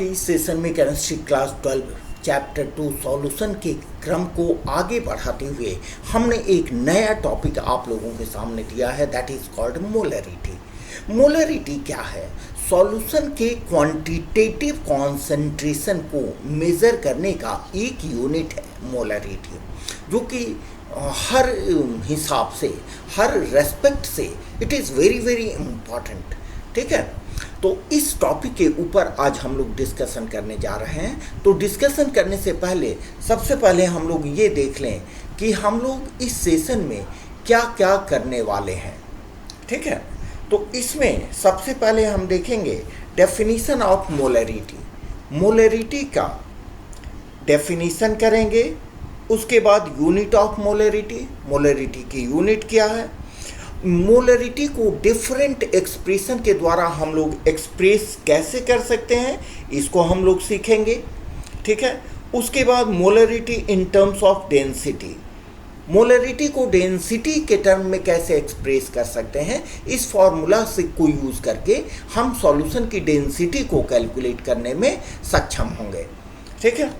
इस सेशन में chemistry class 12 chapter 2 solution के क्रम को आगे बढ़ाते हुए हमने एक नया टॉपिक आप लोगों के सामने दिया है, that is called molarity. Molarity क्या है? सॉल्यूशन के क्वांटिटेटिव कॉन्सेंट्रेशन को मेज़र करने का एक यूनिट है मोलरिटी, जो कि हर हिसाब से, हर रेस्पेक्ट से it is very very important. ठीक है, तो इस टॉपिक के ऊपर आज हम लोग डिस्कशन करने जा रहे हैं। तो डिस्कशन करने से पहले सबसे पहले हम लोग ये देख लें कि हम लोग इस सेशन में क्या क्या करने वाले हैं। ठीक है, तो इसमें सबसे पहले हम देखेंगे डेफिनीशन ऑफ मोलरिटी। मोलरिटी का डेफिनीशन करेंगे, उसके बाद यूनिट ऑफ मोलरिटी, मोलरिटी की यूनिट क्या है, मोलरिटी को डिफरेंट एक्सप्रेशन के द्वारा हम लोग एक्सप्रेस कैसे कर सकते हैं, इसको हम लोग सीखेंगे। ठीक है, उसके बाद molarity in terms of density, molarity को डेंसिटी के टर्म में कैसे एक्सप्रेस कर सकते हैं, इस फॉर्मूला से को यूज़ करके हम सॉल्यूशन की डेंसिटी को कैलकुलेट करने में सक्षम होंगे। ठीक है,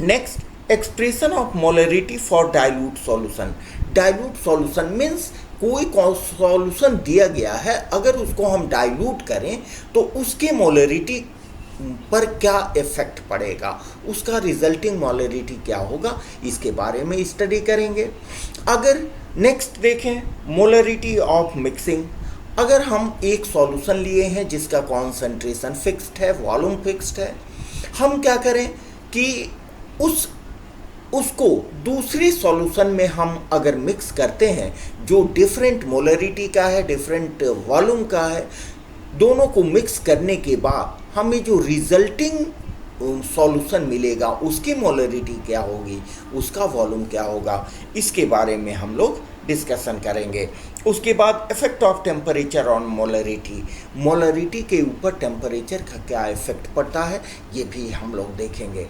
next expression of molarity for dilute solution. Dilute solution means कोई सॉल्यूशन दिया गया है, अगर उसको हम डाइल्यूट करें तो उसके मोलरिटी पर क्या इफेक्ट पड़ेगा, उसका रिजल्टिंग मोलरिटी क्या होगा, इसके बारे में स्टडी करेंगे। अगर नेक्स्ट देखें मोलरिटी ऑफ मिक्सिंग, अगर हम एक सॉल्यूशन लिए हैं जिसका कॉन्सेंट्रेशन फिक्स्ड है, वॉल्यूम फिक्स्ड है, हम क्या करें कि उसको दूसरी सॉल्यूशन में हम अगर मिक्स करते हैं जो डिफरेंट मोलरिटी का है, डिफरेंट वॉल्यूम का है, दोनों को मिक्स करने के बाद हमें जो रिजल्टिंग सॉल्यूशन मिलेगा उसकी मोलरिटी क्या होगी, उसका वॉल्यूम क्या होगा, इसके बारे में हम लोग डिस्कशन करेंगे। उसके बाद effect of temperature on molarity, molarity के ऊपर टेम्परेचर का क्या इफेक्ट पड़ता है, ये भी हम लोग देखेंगे।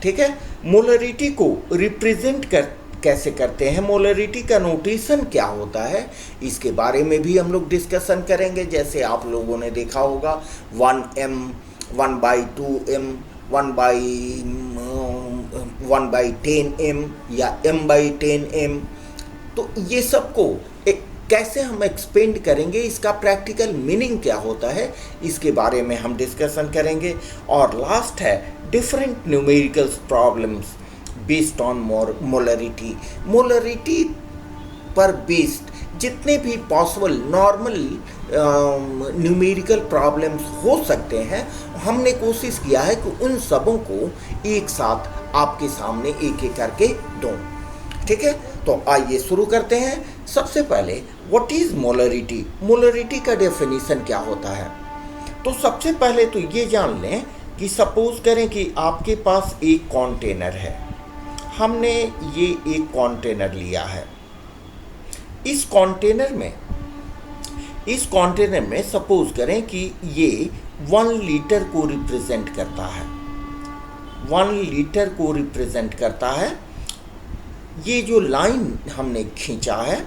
ठीक है, मोलरिटी को रिप्रेजेंट कैसे करते हैं, मोलरिटी का नोटेशन क्या होता है, इसके बारे में भी हम लोग डिस्कशन करेंगे। जैसे आप लोगों ने देखा होगा 1m, 1/2m, 1/10m या m/10m, तो ये सबको कैसे हम एक्सपेंड करेंगे, इसका प्रैक्टिकल मीनिंग क्या होता है, इसके बारे में हम डिस्कशन करेंगे। और लास्ट है different numerical problems based on molarity. Molarity पर बेस्ड जितने भी पॉसिबल नॉर्मल न्यूमेरिकल प्रॉब्लम्स हो सकते हैं, हमने कोशिश किया है कि उन सबों को एक साथ आपके सामने एक एक करके दूं। ठीक है, तो आइए शुरू करते हैं। सबसे पहले व्हाट इज मोलरिटी, मोलरिटी का डेफिनेशन क्या होता है। तो सबसे पहले तो ये जान लें कि सपोज करें कि आपके पास एक कंटेनर है, हमने ये एक कंटेनर लिया है। इस कंटेनर में सपोज करें कि ये 1 लीटर को रिप्रेजेंट करता है, 1 लीटर को रिप्रेजेंट करता है। ये जो लाइन हमने खींचा है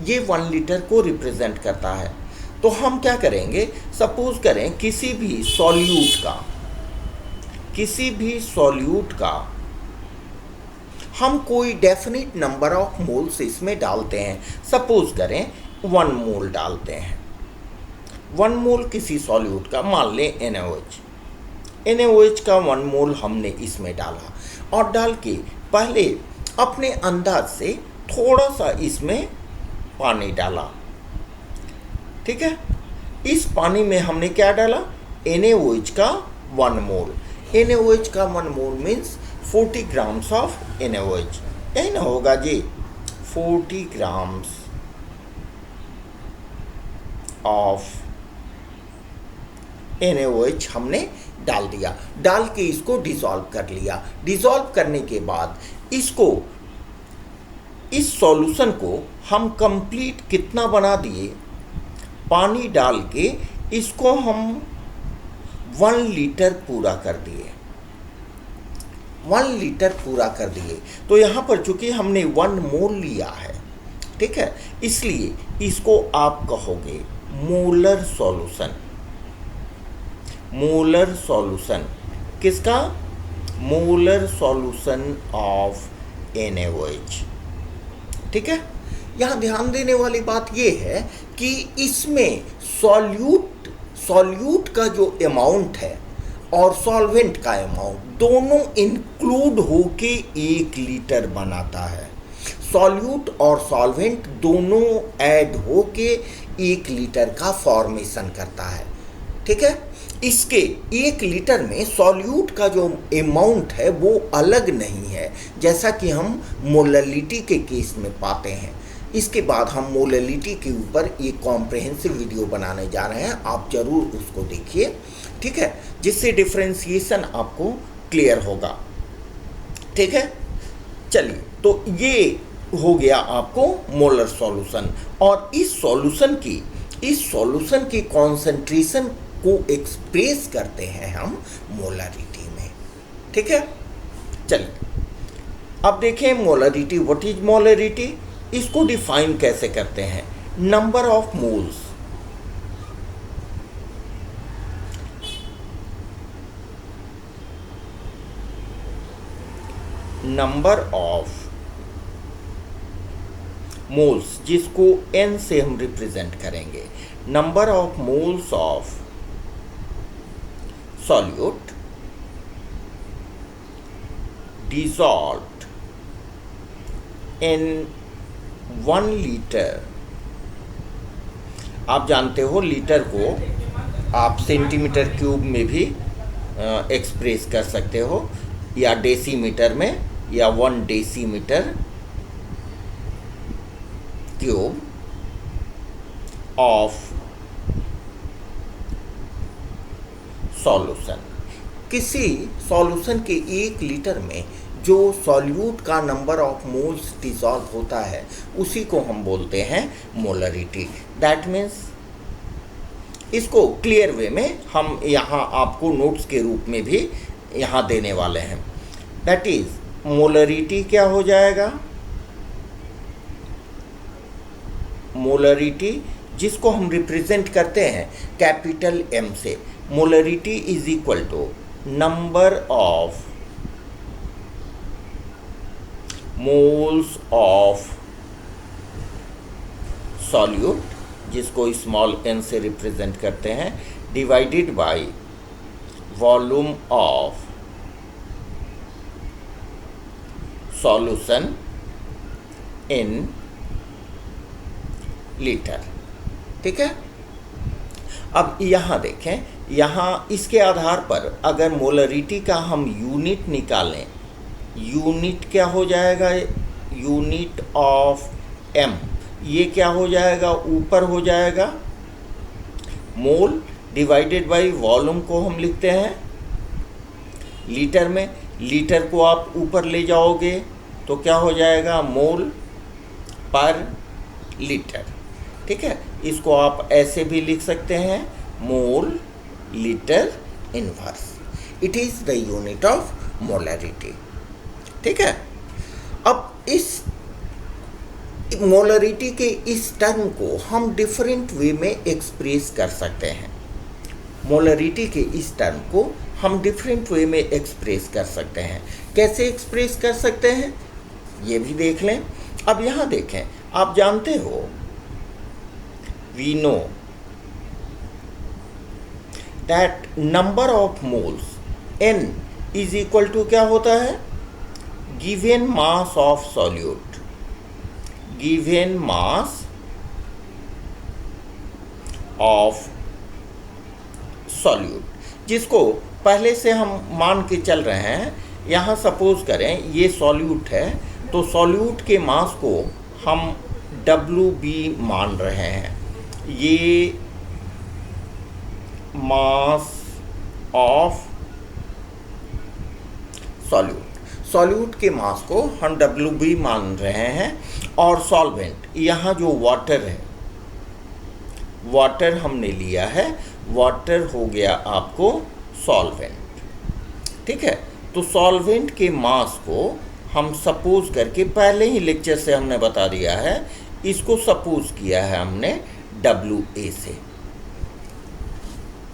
ये 1 लीटर को रिप्रेजेंट करता है। तो हम क्या करेंगे, सपोज करें किसी भी सॉल्यूट का हम कोई डेफिनेट नंबर ऑफ मोल्स इसमें डालते हैं। सपोज करें 1 मोल डालते हैं, 1 मोल किसी सॉल्यूट का, मान लें NaOH का 1 मोल हमने इसमें डाला, और डाल के पहले अपने अंदाज से थोड़ा सा इसमें पानी डाला। ठीक है, इस पानी में हमने क्या डाला, NaOH का 1 मोल। NaOH का 1 मोल मीन्स 40 ग्राम्स ऑफ NaOH, यही ना होगा जी, 40 ग्राम्स ऑफ NaOH हमने डाल दिया, डाल के इसको डिसॉल्व कर लिया। डिसॉल्व करने के बाद इस सॉल्यूशन को हम कंप्लीट कितना बना दिए, पानी डाल के इसको हम 1 लीटर पूरा कर दिए, 1 लीटर पूरा कर दिए। तो यहाँ पर चूंकि हमने 1 मोल लिया है, ठीक है, इसलिए इसको आप कहोगे मोलर सॉल्यूशन। मोलर सॉल्यूशन किसका? Molar solution of NaOH। ठीक है, यहाँ ध्यान देने वाली बात ये है कि इसमें सॉल्यूट का जो अमाउंट है और सॉल्वेंट का अमाउंट दोनों इंक्लूड होके 1 लीटर बनाता है। सॉल्यूट और सॉल्वेंट दोनों ऐड होके 1 लीटर का फॉर्मेशन करता है। ठीक है, इसके 1 लीटर में सॉल्यूट का जो अमाउंट है वो अलग नहीं है, जैसा कि हम मोलरिटी के केस में पाते हैं। इसके बाद हम मोलरिटी के ऊपर एक कॉम्प्रहेंसिव वीडियो बनाने जा रहे हैं, आप जरूर उसको देखिए। ठीक है, जिससे डिफरेंशिएशन आपको क्लियर होगा। ठीक है, चलिए, तो ये हो गया आपको मोलर सॉल्यूशन। और इस सॉल्यूशन की कॉन्सेंट्रेशन को एक्सप्रेस करते हैं हम मोलरिटी में। ठीक है, चलिए अब देखें मोलरिटी। What is molarity? इसको डिफाइन कैसे करते हैं? Number of moles, number of moles जिसको n से हम रिप्रेजेंट करेंगे। Number of moles of solute dissolved in 1 litre. आप जानते हो लीटर को आप सेंटीमीटर क्यूब में भी एक्सप्रेस कर सकते हो, या डेसीमीटर में, या 1 डेसीमीटर क्यूब ऑफ सॉल्यूशन। किसी सॉल्यूशन के 1 लीटर में जो सॉल्यूट का नंबर ऑफ मोल्स डिसॉल्व होता है उसी को हम बोलते हैं मोलरिटी। दैट मीन्स, इसको क्लियर वे में हम यहाँ आपको नोट्स के रूप में भी यहाँ देने वाले हैं। दैट इज मोलरिटी क्या हो जाएगा? मोलरिटी जिसको हम रिप्रेजेंट करते हैं कैपिटल M से। Molarity is equal to number of moles of solute जिसको स्मॉल n से रिप्रेजेंट करते हैं, divided by volume of solution in litre. ठीक है, अब यहाँ देखें, यहाँ इसके आधार पर अगर मोलरिटी का हम यूनिट निकालें, यूनिट क्या हो जाएगा? यूनिट ऑफ M, ये क्या हो जाएगा? ऊपर हो जाएगा मोल डिवाइडेड बाय वॉल्यूम को हम लिखते हैं लीटर में। लीटर को आप ऊपर ले जाओगे तो क्या हो जाएगा? मोल पर लीटर। ठीक है, इसको आप ऐसे भी लिख सकते हैं, mole litre inverse. It is the unit of molarity. ठीक है, अब इस मोलरिटी के इस टर्म को हम डिफरेंट वे में एक्सप्रेस कर सकते हैं। मोलरिटी के इस टर्म को हम डिफरेंट वे में एक्सप्रेस कर सकते हैं। कैसे एक्सप्रेस कर सकते हैं ये भी देख लें। अब यहाँ देखें, आप जानते हो, we know that number of moles n is equal to क्या होता है? Given mass of solute, given mass of solute, जिसको पहले से हम मान के चल रहे हैं। यहाँ सपोज करें ये सॉल्यूट है, तो सॉल्यूट के मास को हम WB मान रहे हैं। ये मास ऑफ सॉल्यूट के मास को हम WB मान रहे हैं। और सॉल्वेंट, यहाँ जो वाटर है, वाटर हमने लिया है, वाटर हो गया आपको सॉल्वेंट। ठीक है, तो सॉल्वेंट के मास को हम सपोज करके, पहले ही लेक्चर से हमने बता दिया है, इसको सपोज किया है हमने WA से।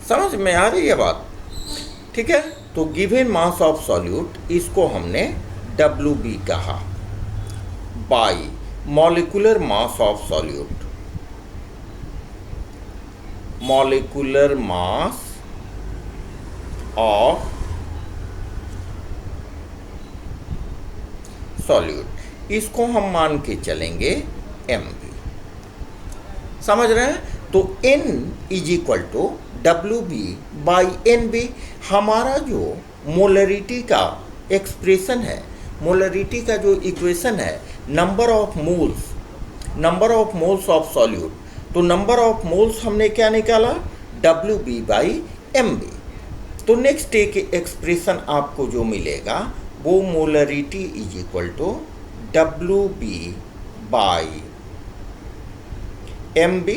समझ में आ रही है बात? ठीक है, तो गिवन मास ऑफ सॉल्यूट, इसको हमने WB कहा, by molecular mass of solute, molecular mass of solute, इसको हम मान के चलेंगे MB। समझ रहे हैं? तो N is equal to WB by NB। हमारा जो मोलरिटी का एक्सप्रेशन है, मोलरिटी का जो इक्वेशन है, number of moles of solute, तो नंबर ऑफ मोल्स हमने क्या निकाला? WB by MB। तो नेक्स्ट एक एक्सप्रेशन आपको जो मिलेगा वो molarity is equal to WB by MB,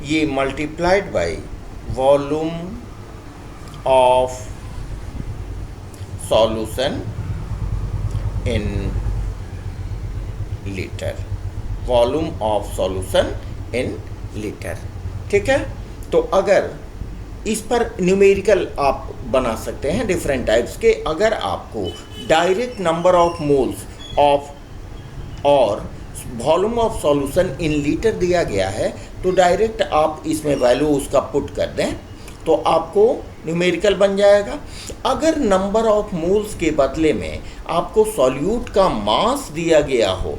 ये multiplied by volume of solution in litre, volume of solution in litre. ठीक है, तो अगर इस पर न्यूमेरिकल आप बना सकते हैं डिफरेंट टाइप्स के। अगर आपको direct number of moles of और volume of solution in litre दिया गया है तो डायरेक्ट आप इसमें वैल्यू उसका पुट कर दें तो आपको न्यूमेरिकल बन जाएगा। अगर नंबर ऑफ मोल्स के बदले में आपको सॉल्यूट का मास दिया गया हो,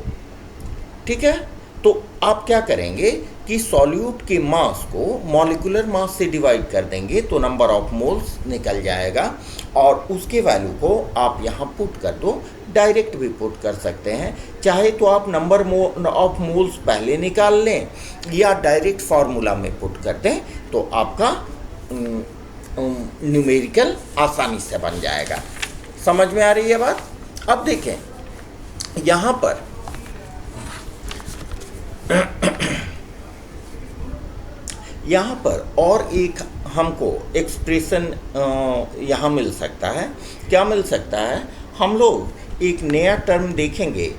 ठीक है, तो आप क्या करेंगे कि सॉल्यूट के मास को मॉलिक्यूलर मास से डिवाइड कर देंगे तो नंबर ऑफ मोल्स निकल जाएगा और उसके वैल्यू को आप यहाँ पुट कर दो। डायरेक्ट भी पुट कर सकते हैं, चाहे तो आप नंबर ऑफ मोल्स पहले निकाल लें या डायरेक्ट फार्मूला में पुट कर दें तो आपका न्यूमेरिकल आसानी से बन जाएगा। समझ में आ रही है बात? अब देखें यहाँ पर और एक हमको एक्सप्रेशन यहाँ मिल सकता है। क्या मिल सकता है? हम लोग एक नया टर्म देखेंगे,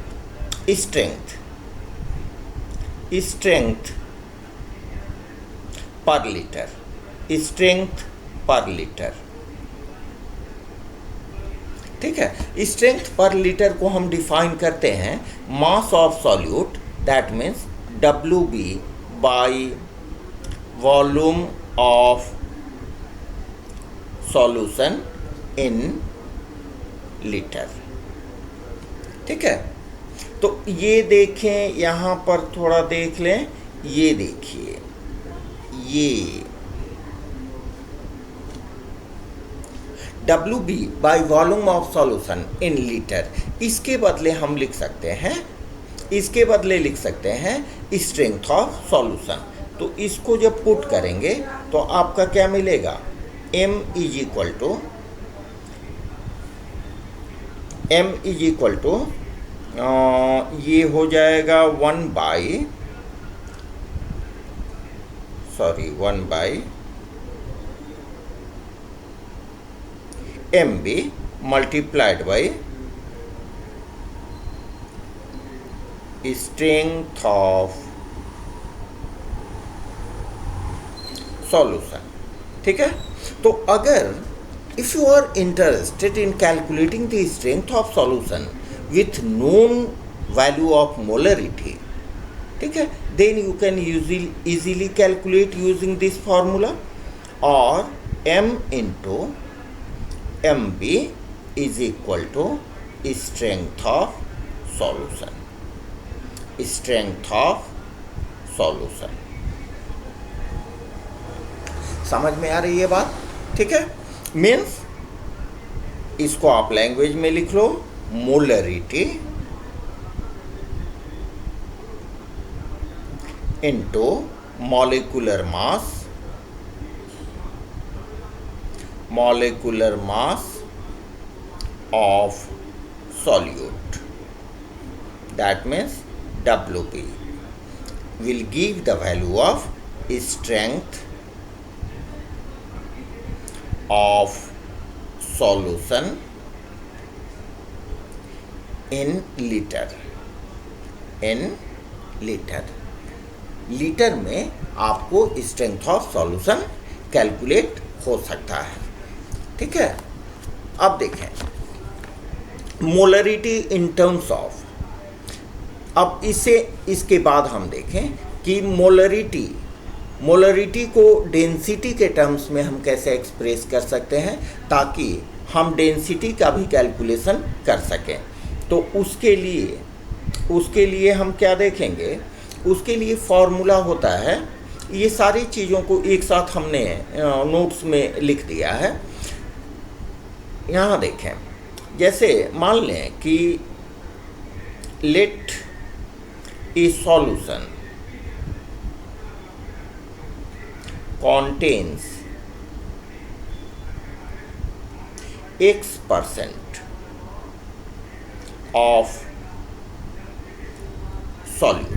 स्ट्रेंथ पर लीटर, स्ट्रेंथ पर लीटर। ठीक है, स्ट्रेंथ पर लीटर को हम डिफाइन करते हैं मास of solute, that means WB by volume of solution in litre. ठीक है, तो ये देखें, यहाँ पर थोड़ा देख लें, ये देखिए, ये WB by volume of solution in litre, इसके बदले हम लिख सकते हैं, इसके बदले लिख सकते हैं स्ट्रेंथ ऑफ सॉल्यूशन। तो इसको जब पुट करेंगे तो आपका क्या मिलेगा? M इज इक्वल टू ये हो जाएगा 1 by MB multiplied by strength of solution. ठीक है, तो अगर if you are interested in calculating the strength of solution with known value of molarity, ठीक है, then you can easily calculate using this formula, और M into MB is equal to strength of solution, strength of solution। समझ में आ रही है बात? ठीक है, मीन्स इसको आप लैंग्वेज में लिख लो, molarity into molecular mass of solute, that means WB will give the value of strength of solution in liter, litre में आपको स्ट्रेंथ ऑफ सॉल्यूशन कैलकुलेट हो सकता है। ठीक है, अब देखें मोलरिटी इन टर्म्स ऑफ, अब इसके बाद हम देखें कि मोलरिटी को डेंसिटी के टर्म्स में हम कैसे एक्सप्रेस कर सकते हैं ताकि हम डेंसिटी का भी कैलकुलेशन कर सकें। तो उसके लिए हम क्या देखेंगे, उसके लिए फॉर्मूला होता है, ये सारी चीज़ों को एक साथ हमने नोट्स में लिख दिया है। यहाँ देखें, जैसे मान लें कि let a solution contains X% of solute,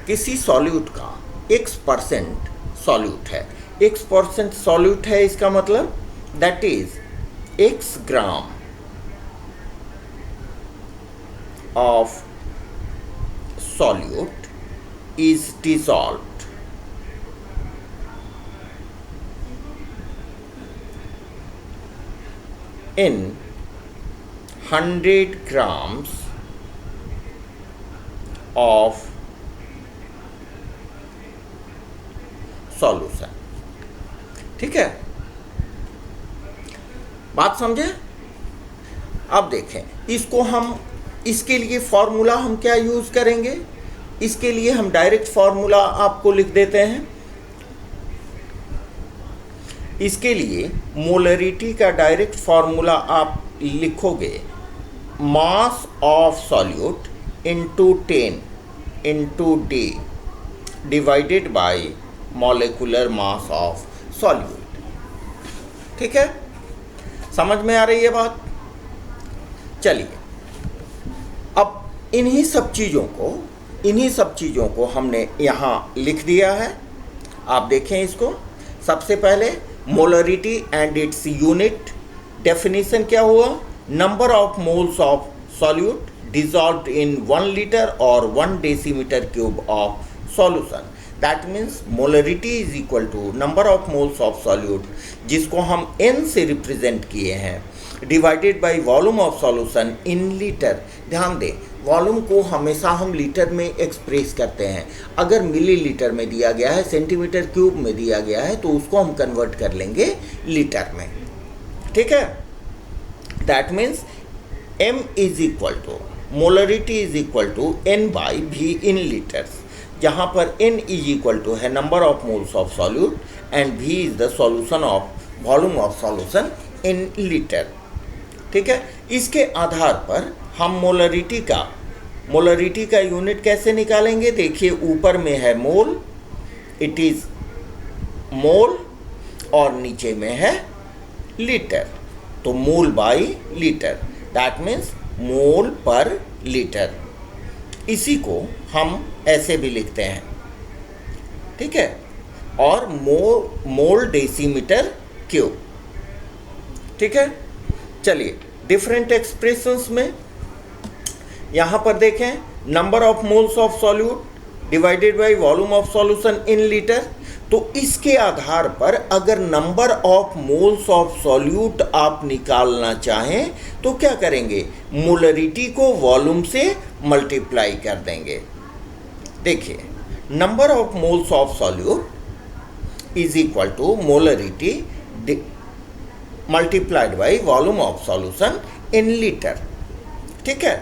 किसी सॉल्यूट का X% सॉल्यूट है, X% सॉल्यूट है, इसका मतलब that is X gram of solute is dissolved in 100 grams of solution। ठीक है, बात समझे? अब देखें इसको हम, इसके लिए फॉर्मूला हम क्या यूज करेंगे, इसके लिए हम डायरेक्ट फॉर्मूला आपको लिख देते हैं। इसके लिए मोलरिटी का डायरेक्ट फॉर्मूला आप लिखोगे, मास of solute into 10 into D divided by molecular mass of solute. ठीक है, समझ में आ रही है बात? चलिए, अब इन्हीं सब चीज़ों को हमने यहाँ लिख दिया है। आप देखें इसको, सबसे पहले molarity and its unit definition क्या हुआ, number of moles of solute dissolved in 1 liter or 1 decimeter cube of solution। That means molarity is equal to number of moles of solute, जिसको हम N से रिप्रेजेंट किए हैं, divided by volume of solution in litre. ध्यान दें, volume को हमेशा हम लीटर में एक्सप्रेस करते हैं। अगर मिलीलीटर में दिया गया है, सेंटीमीटर क्यूब में दिया गया है, तो उसको हम कन्वर्ट कर लेंगे लीटर में। ठीक है, that means M is equal to, molarity is equal to N by V in litres, जहाँ पर N इज इक्वल टू है number of moles of solute and V is the solution of volume of solution in litre. ठीक है, इसके आधार पर हम molarity का unit कैसे निकालेंगे। देखिए, ऊपर में है मोल, इट इज मोल, और नीचे में है लीटर, तो मोल by litre, that means mole पर लीटर। इसी को हम ऐसे भी लिखते हैं। ठीक है, और मोल डेसीमीटर क्यूब। ठीक है, चलिए डिफरेंट एक्सप्रेशंस में यहाँ पर देखें, number of moles of solute divided by volume of solution in litre. तो इसके आधार पर अगर number of moles of solute आप निकालना चाहें तो क्या करेंगे, मोलरिटी को वॉल्यूम से मल्टीप्लाई कर देंगे। देखिए, number of moles of solute is equal to molarity multiplied by volume of solution in litre. ठीक है,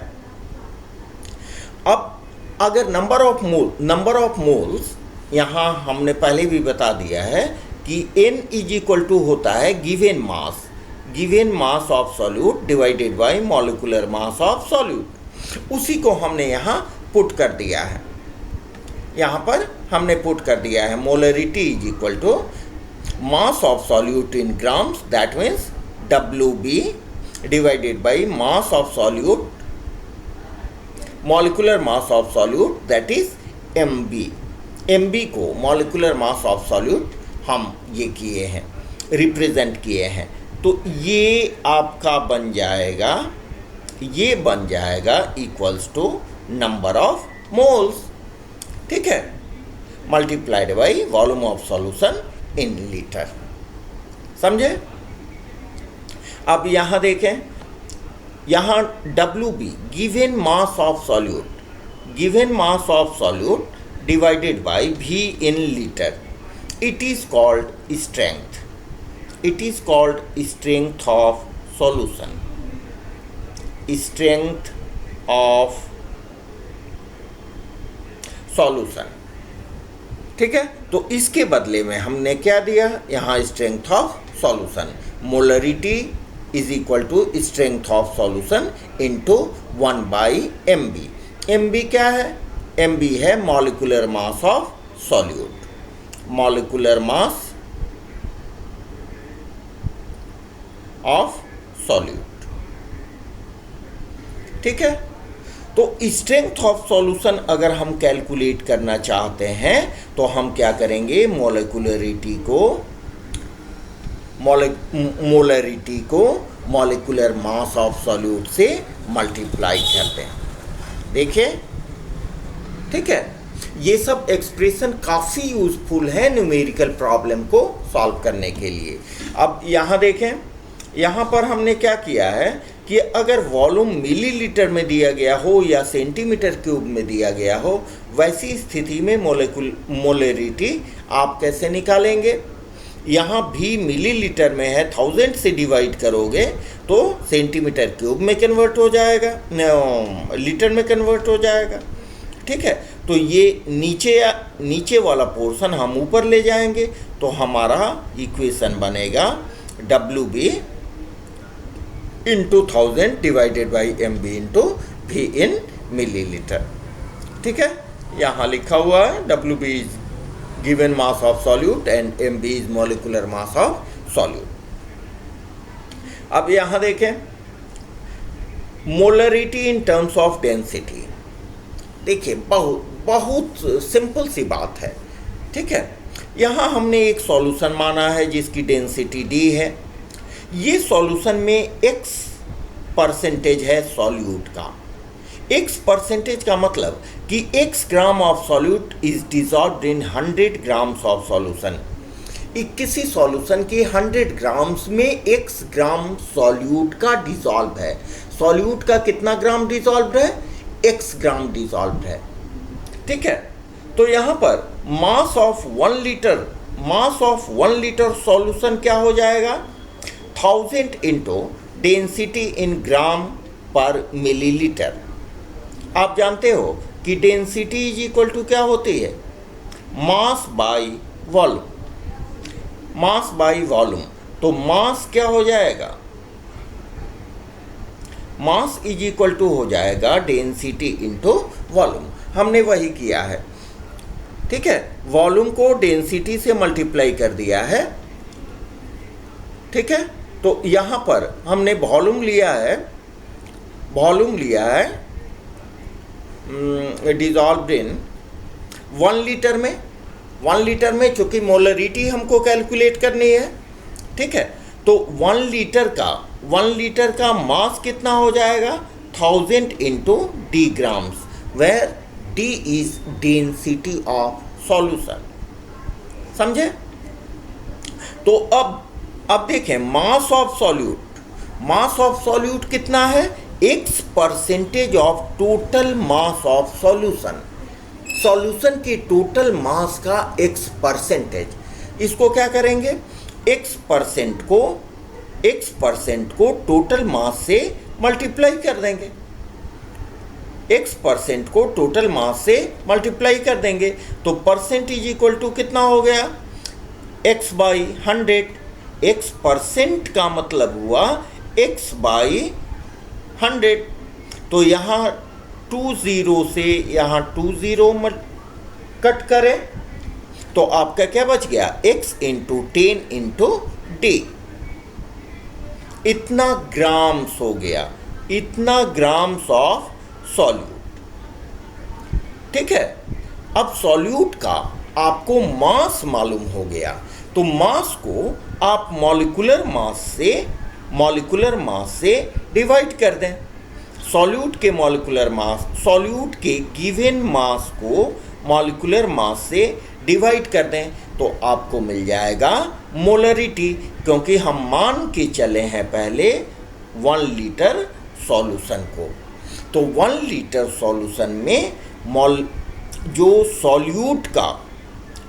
अब अगर नंबर ऑफ मोल्स यहाँ हमने पहले भी बता दिया है कि N इज इक्वल टू होता है given mass of solute divided bye molecular mass of solute. उसी को हमने यहाँ पुट कर दिया है, यहाँ पर हमने पुट कर दिया है molarity is equal to mass of solute in grams, that means WB divided by mass of solute molecular mass of solute, that is MB को मॉलिक्यूलर मास ऑफ सॉल्यूट हम ये किए हैं, रिप्रेजेंट किए हैं। तो ये आपका बन जाएगा equals to number of moles. ठीक है, multiplied by volume of solution in litre. समझे? अब यहाँ देखें, यहाँ WB given mass of solute, given mass of solute divided by V in liter, it is called strength, it is called strength of solution, strength of solution। ठीक है, तो इसके बदले में हमने क्या दिया यहाँ, strength of solution, molarity is equal to strength of solution into 1/mb। mb क्या है? mb है molecular mass of solute, molecular mass of solute. ठीक है, तो स्ट्रेंथ ऑफ सॉल्यूशन अगर हम कैलकुलेट करना चाहते हैं तो हम क्या करेंगे, मोलिकुलरिटी को मॉलिक्यूलर मास ऑफ सॉल्यूट से मल्टीप्लाई करते हैं। देखिए, ठीक है, ये सब एक्सप्रेशन काफ़ी यूजफुल है न्यूमेरिकल प्रॉब्लम को सॉल्व करने के लिए। अब यहाँ देखें, यहाँ पर हमने क्या किया है कि अगर वॉल्यूम मिलीलीटर में दिया गया हो या सेंटीमीटर क्यूब में दिया गया हो, वैसी स्थिति में मोलरिटी आप कैसे निकालेंगे? यहाँ भी मिलीलीटर में है, 1000 से डिवाइड करोगे तो सेंटीमीटर क्यूब में कन्वर्ट हो जाएगा, लीटर में कन्वर्ट हो जाएगा। ठीक है, तो ये नीचे वाला पोर्शन हम ऊपर ले जाएंगे तो हमारा इक्वेशन बनेगा WB into 1000 divided by MB into V in millilitre. ठीक है, यहाँ लिखा हुआ है WB is given mass of solute and MB is molecular mass of solute. अब यहाँ देखें, molarity in terms of density. देखिए, बहुत सिंपल सी बात है। ठीक है, यहाँ हमने एक सॉल्यूशन माना है जिसकी डेंसिटी D है। ये सॉल्यूशन में x% है सॉल्यूट का। x% का मतलब कि x gram of solute is dissolved in 100 grams of solution. किसी सॉल्यूशन के 100 ग्राम्स में x ग्राम सॉल्यूट का डिजॉल्व है। सॉल्यूट का कितना ग्राम डिजॉल्व है? x ग्राम डिजॉल्व है। ठीक है, तो यहाँ पर मास ऑफ 1 लीटर सॉल्यूशन क्या हो जाएगा? 1000 इंटू डेंसिटी इन ग्राम पर मिलीलीटर। आप जानते हो कि डेंसिटी इज इक्वल टू क्या होती है? Mass by volume, mass by volume. तो मास क्या हो जाएगा? मास इज इक्वल टू हो जाएगा डेंसिटी इंटू वॉल्यूम। हमने वही किया है। ठीक है, वॉल्यूम को डेंसिटी से मल्टीप्लाई कर दिया है। ठीक है, तो यहाँ पर हमने वॉल्यूम लिया है डिजॉल्व्ड इन 1 लीटर में। 1 लीटर में चूँकि मोलरिटी हमको कैलकुलेट करनी है। ठीक है, तो 1 लीटर का मास कितना हो जाएगा? 1000 into D grams, where D is density of solution. समझे? तो अब देखें, मास ऑफ सॉल्यूट कितना है? x% of total mass of solution. Solution की टोटल मास का x%। इसको क्या करेंगे? x% को टोटल मास से मल्टीप्लाई कर देंगे। x% को टोटल मास से मल्टीप्लाई कर देंगे तो परसेंट इज इक्वल टू कितना हो गया? x/100। x% का मतलब हुआ x/100। तो यहाँ 20 से यहाँ 20 कट करें तो आपका क्या बच गया? x into 10 into D। इतना ग्राम्स हो गया, इतना ग्राम्स ऑफ सॉल्यूट। ठीक है, अब सॉल्यूट का आपको मास मालूम हो गया तो मास को आप मॉलिक्यूलर मास से डिवाइड कर दें। सॉल्यूट के गिवन मास को मॉलिक्यूलर मास से डिवाइड कर दें तो आपको मिल जाएगा मोलरिटी, क्योंकि हम मान के चले हैं पहले 1 लीटर सॉल्यूशन को। तो 1 लीटर सॉल्यूशन में जो सॉल्यूट का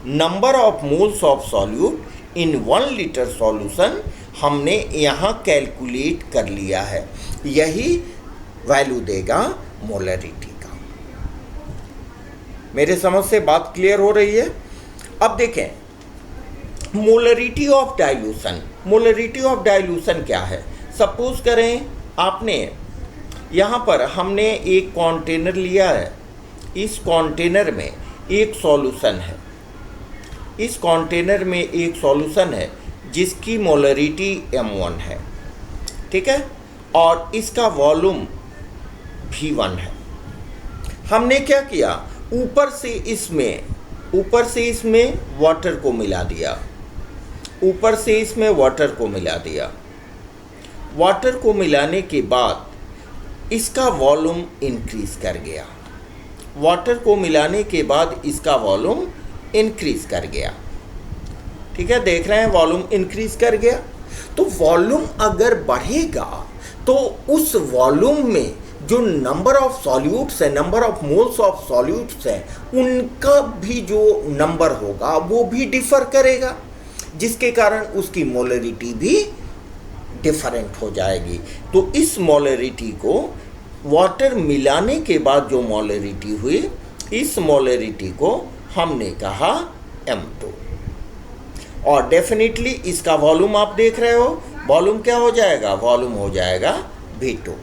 number of moles of solute in 1 litre solution हमने यहाँ कैलकुलेट कर लिया है, यही वैल्यू देगा मोलरिटी का। मेरे समझ से बात क्लियर हो रही है? अब देखें molarity of dilution. Molarity of dilution क्या है? सपोज करें आपने यहाँ पर हमने एक कंटेनर लिया है, इस कंटेनर में एक सॉल्यूशन है, इस कंटेनर में एक सॉल्यूशन है जिसकी मोलरिटी m1 है, ठीक है, और इसका वॉल्यूम v1 है। हमने क्या किया, ऊपर से इसमें वाटर को मिला दिया, ऊपर से इसमें वाटर को मिला दिया। वाटर को मिलाने के बाद इसका वॉल्यूम इंक्रीज कर गया, वाटर को मिलाने के बाद इसका वॉल्यूम इंक्रीज कर गया, ठीक है, देख रहे हैं वॉल्यूम इंक्रीज कर गया। तो वॉल्यूम अगर बढ़ेगा तो उस वॉल्यूम में जो नंबर ऑफ सॉल्यूट्स है, number of moles of solutes है, उनका भी जो नंबर होगा वो भी डिफर करेगा, जिसके कारण उसकी मोलरिटी भी डिफरेंट हो जाएगी। तो इस मोलरिटी को वाटर मिलाने के बाद जो मोलरिटी हुई, इस मोलरिटी को हमने कहा m2, और डेफिनेटली इसका वॉल्यूम आप देख रहे हो, वॉल्यूम क्या हो जाएगा, वॉल्यूम हो जाएगा v2,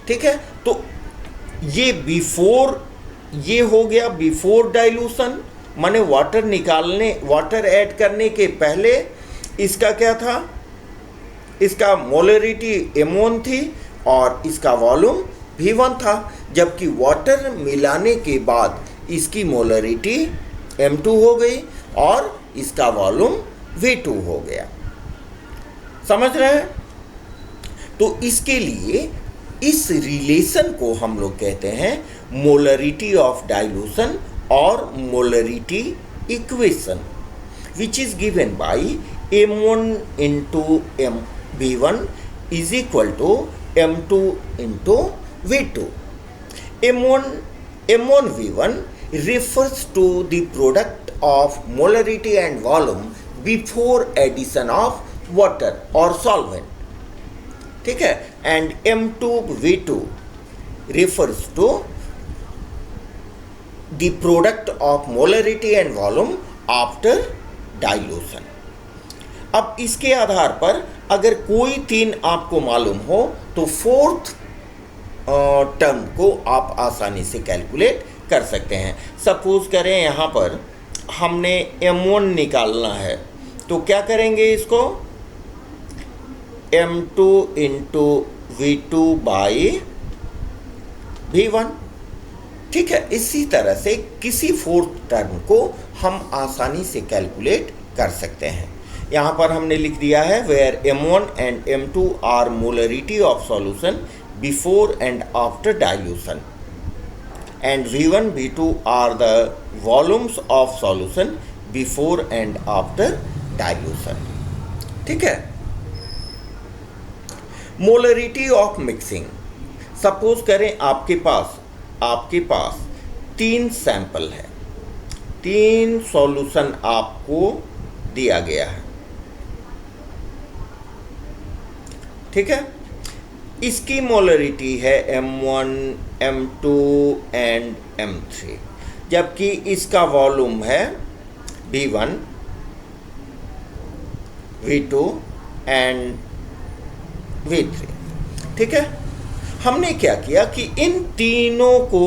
ठीक है। तो ये हो गया बिफोर डाइल्यूशन, माने वाटर ऐड करने के पहले इसका क्या था, इसका मोलरिटी m1 थी और इसका वॉल्यूम v1 था, जबकि वाटर मिलाने के बाद इसकी मोलरिटी m2 हो गई और इसका वॉल्यूम v2 हो गया। समझ रहे हैं? तो इसके लिए इस रिलेशन को हम लोग कहते हैं मोलरिटी ऑफ डाइल्यूशन और molarity equation, which is given by m1 into v1 is equal to m2 into v2। m1 v1 refers to the product of molarity and volume before addition of water or solvent, ठीक है, and m2 v2 refers to the product of molarity and volume after dilution। अब इसके आधार पर अगर कोई 3 आपको मालूम हो तो 4th टर्म को आप आसानी से कैलकुलेट कर सकते हैं। सपोज करें यहाँ पर हमने m1 निकालना है, तो क्या करेंगे, इसको m2 into v2 by v1, ठीक है। इसी तरह से किसी 4th टर्म को हम आसानी से कैलकुलेट कर सकते हैं। यहाँ पर हमने लिख दिया है where m1 and m2 are molarity of solution before and after dilution and v1 v2 are the volumes of solution before and after dilution, ठीक है। मोलरिटी ऑफ मिक्सिंग, सपोज करें आपके पास 3 सैंपल है, 3 सॉल्यूशन आपको दिया गया है, ठीक है। इसकी मोलरिटी है m1, m2 एंड m3, जबकि इसका वॉल्यूम है v1, v2 एंड v3, ठीक है। हमने क्या किया कि इन तीनों को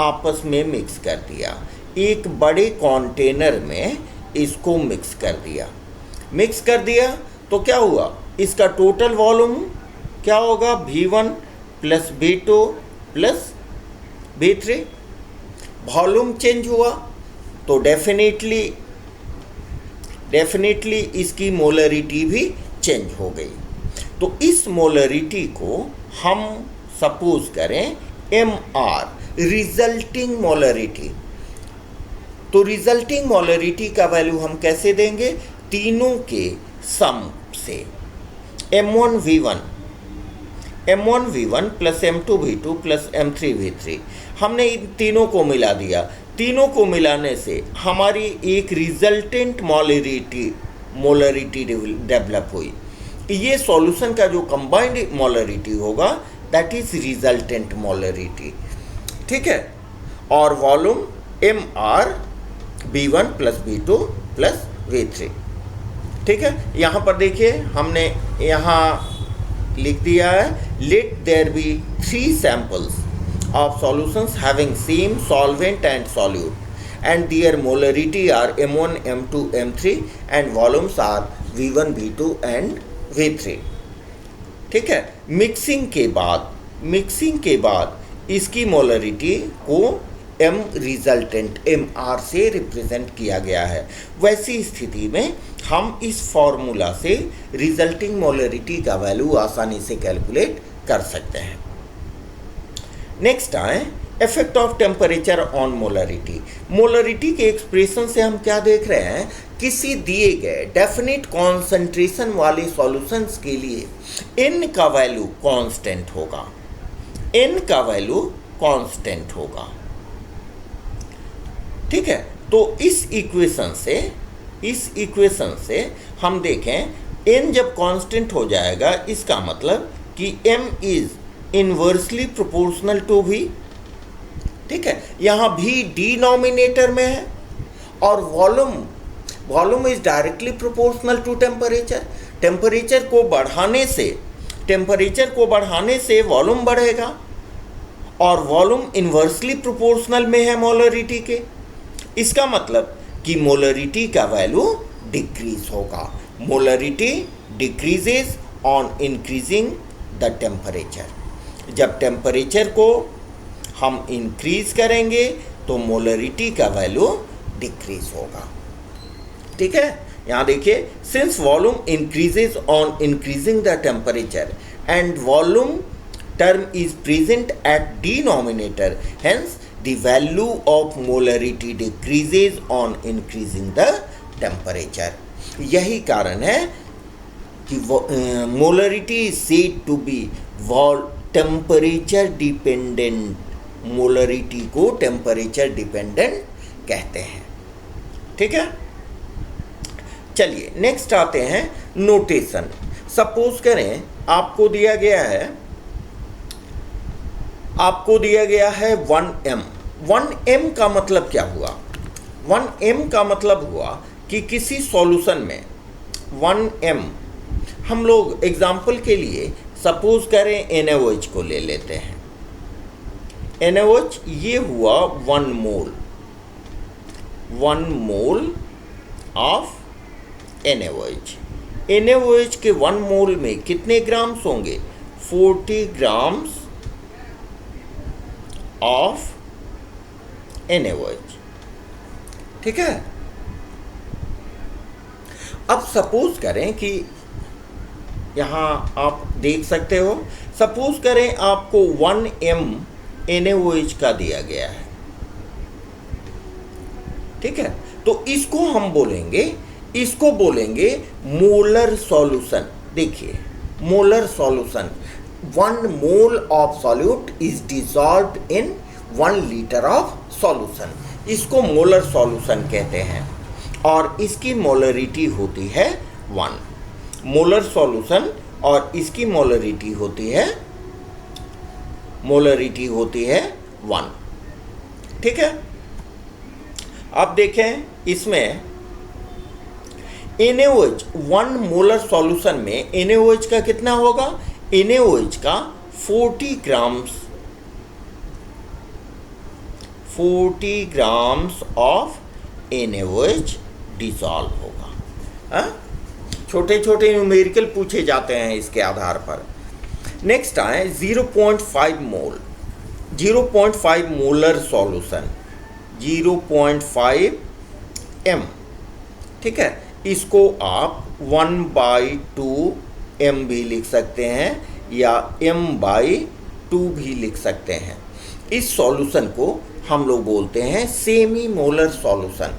आपस में मिक्स कर दिया, एक बड़े कंटेनर में इसको मिक्स कर दिया तो क्या हुआ, इसका टोटल वॉल्यूम क्या होगा, v1 plus v2 plus v3। Volume change हुआ तो डेफिनेटली इसकी मोलरिटी भी चेंज हो गई। तो इस मोलरिटी को हम सपोज करें mr, रिजल्टिंग मोलरिटी। तो रिजल्टिंग मोलरिटी का वैल्यू हम कैसे देंगे, तीनों के सम से, M1V1 plus M2V2 plus M3V3, हमने इन तीनों को मिला दिया। तीनों को मिलाने से हमारी एक रिजल्टेंट मोलरिटी डेवलप हुई। ये सॉल्यूशन का जो कंबाइंड मोलरिटी होगा दैट इज रिजल्टेंट मोलरिटी, ठीक है। और volume MR B1 plus B2 plus V3, ठीक है। यहाँ पर देखिए हमने यहाँ लिख दिया है, let there be 3 samples of solutions having same solvent and solute and their molarity are M1, M2, M3 and volumes are V1, V2 and V3, ठीक है। मिक्सिंग के बाद इसकी मोलरिटी को M रिजल्टेंट MR से रिप्रेजेंट किया गया है। वैसी स्थिति में हम इस फॉर्मूला से रिजल्टिंग मोलरिटी का वैल्यू आसानी से कैलकुलेट कर सकते हैं। नेक्स्ट आए effect of temperature on molarity. Molarity के एक्सप्रेशन से हम क्या देख रहे हैं, किसी दिए गए डेफिनेट कॉन्सेंट्रेशन वाले सॉल्यूशंस के लिए n का वैल्यू कांस्टेंट होगा, ठीक है। तो इस इक्वेशन से हम देखें n जब कांस्टेंट हो जाएगा इसका मतलब कि m is inversely proportional to V, ठीक है। यहाँ V डिनोमिनेटर में है और volume is directly proportional to temperature. Temperature को बढ़ाने से वॉल्यूम बढ़ेगा और वॉल्यूम इनवर्सली प्रोपोर्शनल में है मोलरिटी के। इसका मतलब कि मोलरिटी का वैल्यू डिक्रीज होगा। Molarity decreases on increasing the temperature. जब टेम्परेचर को हम इंक्रीज करेंगे तो मोलरिटी का वैल्यू डिक्रीज होगा, ठीक है। यहाँ देखिए, since volume increases on increasing the temperature and volume term is present at denominator, hence the value of molarity decreases on increasing the temperature. यही कारण है कि molarity is said to be temperature dependent. Molarity को temperature dependent कहते हैं, ठीक है। चलिए नेक्स्ट आते हैं नोटेशन। सपोज करें आपको दिया गया है 1m। 1m का मतलब क्या हुआ, 1m का मतलब हुआ कि किसी सॉल्यूशन में 1m, हम लोग एग्जाम्पल के लिए सपोज करें NaOH को ले लेते हैं। NaOH ये हुआ 1 मोल ऑफ NaOH। NaOH के 1 मोल में कितने ग्राम्स होंगे, 40 ग्राम्स ऑफ NaOH, ठीक है। अब सपोज करें कि यहाँ आप देख सकते हो, सपोज करें आपको 1m NaOH का दिया गया है, ठीक है। तो इसको हम बोलेंगे मोलर सॉल्यूशन। देखिए molar solution, 1 mole of solute is dissolved in 1 litre of solution, इसको मोलर सॉल्यूशन कहते हैं और इसकी मोलरिटी होती है 1। मोलर सॉल्यूशन और इसकी मोलरिटी होती है 1, ठीक है। अब देखें इसमें NaOH 1 मोलर सॉल्यूशन में NaOH का कितना होगा, NaOH का 40 ग्राम्स ऑफ NaOH डिसॉल्व होगा। छोटे छोटे न्यूमेरिकल पूछे जाते हैं इसके आधार पर। नेक्स्ट आए 0.5 मोलर सॉल्यूशन, 0.5 m, ठीक है। इसको आप 1/2 m भी लिख सकते हैं या m/2 भी लिख सकते हैं। इस सॉल्यूशन को हम लोग बोलते हैं semi molar solution.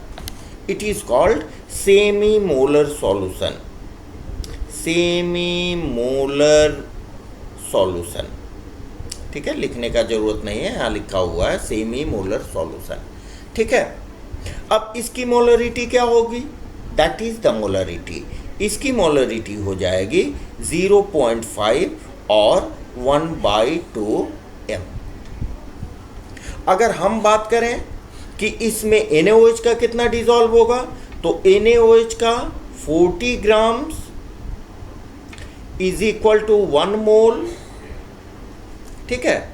It is called semi molar solution, semi molar solution. ठीक है, लिखने का जरूरत नहीं है, यहाँ लिखा हुआ है सेमी मोलर सॉल्यूशन। ठीक है, अब इसकी मोलरिटी क्या होगी? That is the molarity. इसकी मोलरिटी हो जाएगी 0.5 और 1/2 m। अगर हम बात करें कि इसमें NaOH का कितना डिसॉल्व होगा, तो NaOH का 40 grams is equal to 1 mole. ठीक है,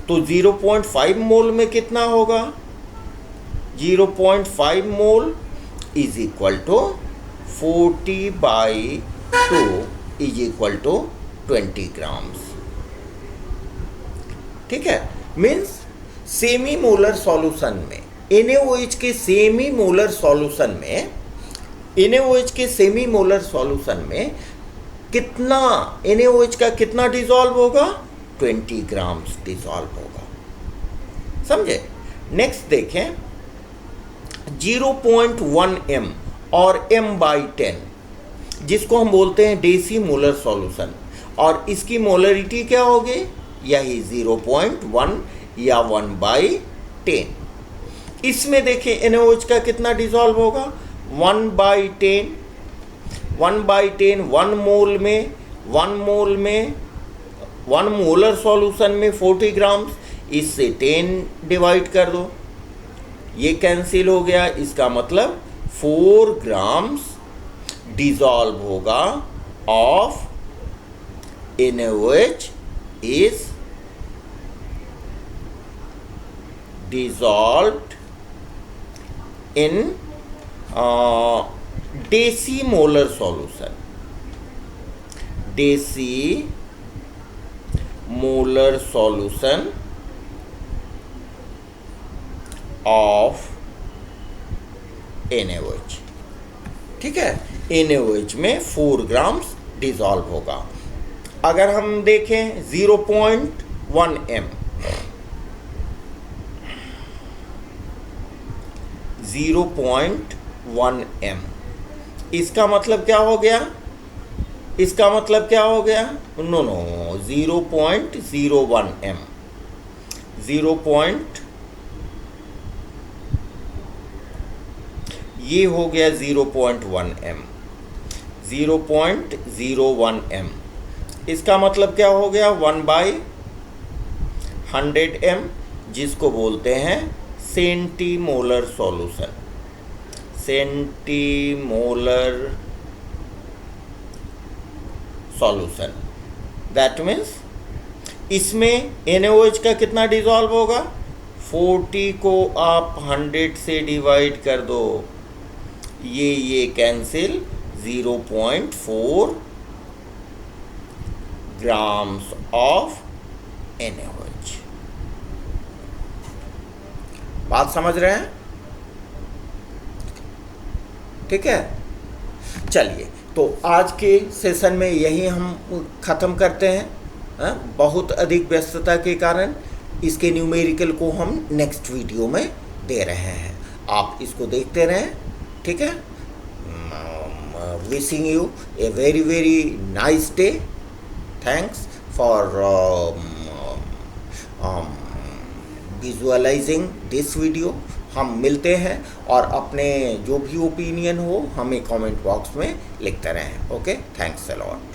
तो 0.5 मोल में कितना होगा? 0.5 mole is equal to 40/2 is equal to 20 grams. ठीक है, मीन्स सेमी मोलर सॉल्यूशन में NaOH के सेमी मोलर सॉल्यूशन में NaOH के सेमी मोलर सॉल्यूशन में कितना NaOH का कितना डिसॉल्व होगा? 20 ग्राम्स डिसॉल्व होगा। समझे? नेक्स्ट देखें, 0.1 m और m/10, जिसको हम बोलते हैं डेसी मोलर सॉल्यूशन, और इसकी मोलरिटी क्या होगी? यही 0.1 या 1/10। इसमें देखिए NaOH का कितना डिसॉल्व होगा? 1/10। 1/10 1 मोल में 1 मोलर सॉल्यूशन में 40 ग्राम्स, इससे 10 डिवाइड कर दो, ये कैंसिल हो गया। इसका मतलब 4 ग्राम्स डिसॉल्व होगा of NaOH is dissolved in decimolar solution, decimolar solution of NaOH। ठीक है, NaOH में 4 ग्राम्स डिसॉल्व होगा। अगर हम देखें 0.1 m, 0.1 m, इसका मतलब क्या हो गया? इसका मतलब क्या हो गया? No 0.01 m, 0. ये हो गया 0.1 m, 0.01 m। इसका मतलब क्या हो गया? 1/100 m, जिसको बोलते हैं centimolar solution, centimolar solution. That means इसमें NaOH का कितना डिसॉल्व होगा? 40 को आप 100 से डिवाइड कर दो, ये कैंसिल, 0.4 ग्राम्स ऑफ NaOH। बात समझ रहे हैं? ठीक है, चलिए तो आज के सेशन में यही हम ख़त्म करते हैं। बहुत अधिक व्यस्तता के कारण इसके न्यूमेरिकल को हम नेक्स्ट वीडियो में दे रहे हैं, आप इसको देखते रहें। ठीक है, wishing U a very very nice day. Thanks for visualising this video. हम मिलते हैं और अपने जो भी ओपिनियन हो हमें कमेंट बॉक्स में लिखते रहें। Okay, thanks a lot.